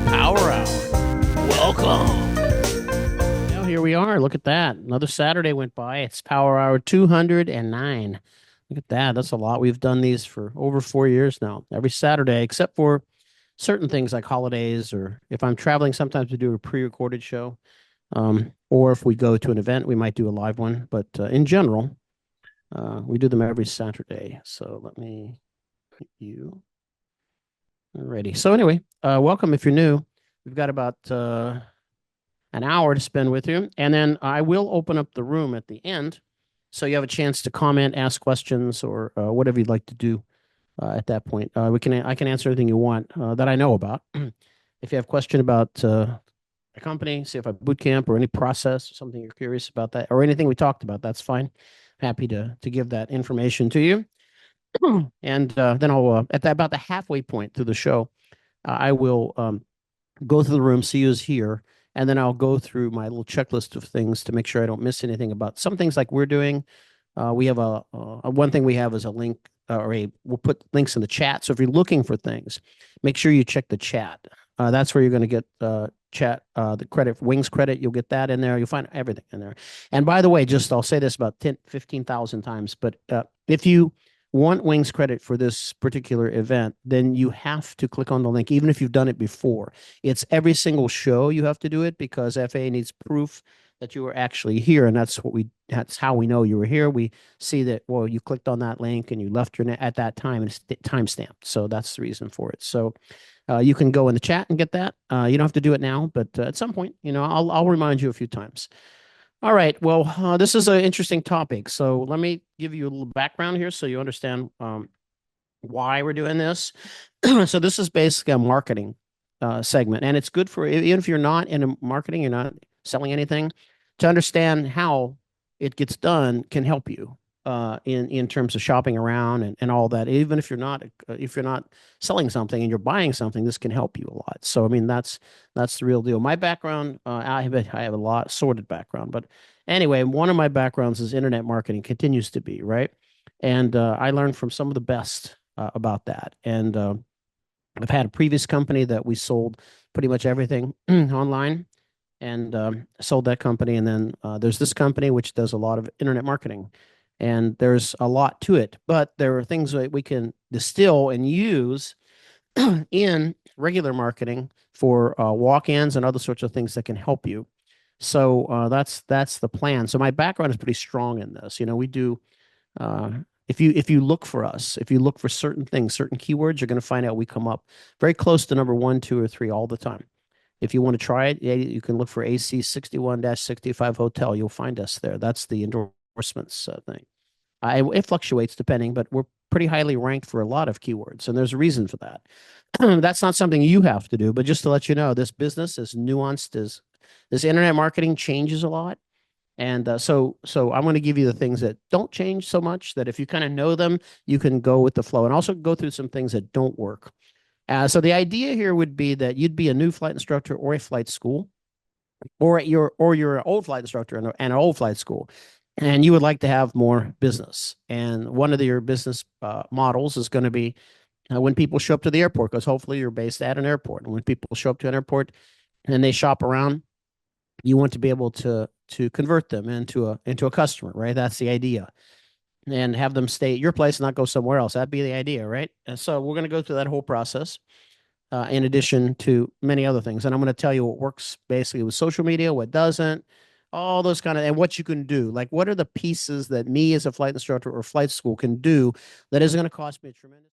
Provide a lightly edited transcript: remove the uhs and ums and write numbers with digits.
Power Hour. Welcome. Now here we are. Look at that. Another Saturday went by. It's Power Hour 209. Look at that. That's a lot. We've done these for over 4 years now, every Saturday, except for certain things like holidays, or if I'm traveling, sometimes we do a pre-recorded show. Or if we go to an event, we might do a live one. But in general, we do them every Saturday. So let me hit you. Alrighty. So anyway, welcome if you're new. We've got about an hour to spend with you, and then I will open up the room at the end, so you have a chance to comment, ask questions, or whatever you'd like to do at that point. I can answer anything you want that I know about. If you have a question about a company, see if I bootcamp or any process or something you're curious about that, or anything we talked about, that's fine. Happy to give that information to you. And then I'll at about the halfway point through the show, I will go through the room, see who's here, and then I'll go through my little checklist of things to make sure I don't miss anything about some things like we're doing. We have a one thing we have is a link we'll put links in the chat. So if you're looking for things, make sure you check the chat. That's where you're going to get chat, the credit, Wings credit. You'll get that in there. You'll find everything in there. And by the way, I'll say this about 15,000 times, but if you want Wings credit for this particular event, then you have to click on the link, even if you've done it before. It's every single show you have to do it, because FAA needs proof that you were actually here, and that's how we know you were here. We see that, well, you clicked on that link and you left your at that time, and it's time stamped. So that's the reason for it. So you can go in the chat and get that. You don't have to do it now, but at some point, I'll remind you a few times. All right. Well, this is an interesting topic. So let me give you a little background here so you understand why we're doing this. So this is basically a marketing segment, and it's good for, even if you're not in marketing, you're not selling anything, to understand how it gets done can help you in terms of shopping around and all that. Even if you're not selling something and you're buying something, this can help you a lot. So I mean, that's the real deal. My background, I have a lot sorted background, but anyway, one of my backgrounds is internet marketing, continues to be, right. And I learned from some of the best about that. And I've had a previous company that we sold pretty much everything online, and sold that company. And then there's this company which does a lot of internet marketing, and there's a lot to it, but there are things that we can distill and use in regular marketing for walk-ins and other sorts of things that can help you. So that's the plan. So my background is pretty strong in this. We do. If you look for us, if you look for certain things, certain keywords, you're going to find out we come up very close to number 1, 2, or 3 all the time. If you want to try it, you can look for AC 61-65 Hotel. You'll find us there. That's the endorsements thing. It fluctuates depending, but we're pretty highly ranked for a lot of keywords, and there's a reason for that. That's not something you have to do, but just to let you know, this business is nuanced as this internet marketing changes a lot. And so I'm going to give you the things that don't change so much, that if you kind of know them, you can go with the flow, and also go through some things that don't work. So the idea here would be that you'd be a new flight instructor or a flight school, or you're an old flight instructor and an old flight school, and you would like to have more business. And one of your business models is going to be when people show up to the airport, because hopefully you're based at an airport. And when people show up to an airport and they shop around, you want to be able to convert them into a customer, right? That's the idea. And have them stay at your place and not go somewhere else. That'd be the idea, right? And so we're going to go through that whole process, in addition to many other things. And I'm going to tell you what works basically with social media, what doesn't, all those kind of, and what you can do. Like, what are the pieces that me as a flight instructor or flight school can do that isn't going to cost me a tremendous